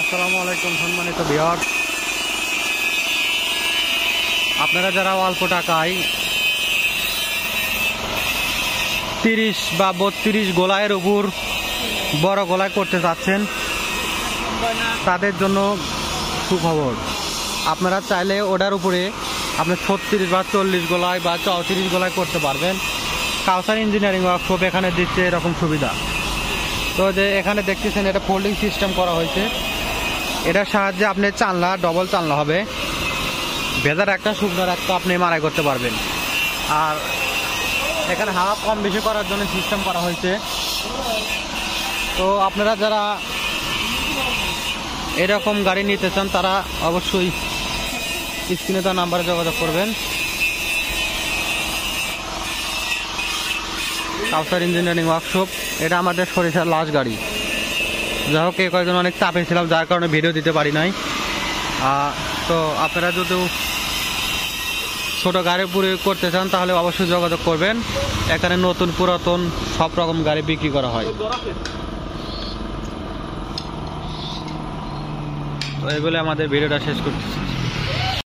আসসালামু আলাইকুম সম্মানিত ভিউয়ার্স, আপনারা যারা অল্প টাকায় 30 বা 32 গোলায়ের উপর বড় গোলায় করতে চাচ্ছেন, তাদের জন্য সুখবর। আপনারা চাইলে ওটার উপরে আপনি 36 বা 40 গোলায় বা 34 গোলায় করতে পারবেন। কাউসার ইঞ্জিনিয়ারিং ওয়ার্কশপ এখানে দিচ্ছে এরকম সুবিধা। তো যে এখানে দেখতেছেন এটা ফোল্ডিং সিস্টেম করা হয়েছে। এটার সাহায্যে আপনি চালনা ডবল চালনা হবে, ভেজার একটা শুকনার একটা আপনি মারাই করতে পারবেন। আর এখানে হাওয়া কম বেশি করার জন্য সিস্টেম করা হয়েছে। তো আপনারা যারা এরকম গাড়ি নিতে চান তারা অবশ্যই স্ক্রিনে তার নাম্বারে যোগাযোগ করবেন। কাউসার ইঞ্জিনিয়ারিং ওয়ার্কশপ, এটা আমাদের সরিষার লাস্ট গাড়ি। যাই হোক, এই কয়েকজন অনেক চাপে ছিলাম, যার কারণে ভিডিও দিতে পারি নাই। তো আপনারা যদি ছোটো গাড়ি পুরো করতে চান তাহলে অবশ্যই যোগাযোগ করবেন। এখানে নতুন পুরাতন সব রকম গাড়ি বিক্রি করা হয়। তো এই বলে আমাদের ভিডিওটা শেষ করতেছি।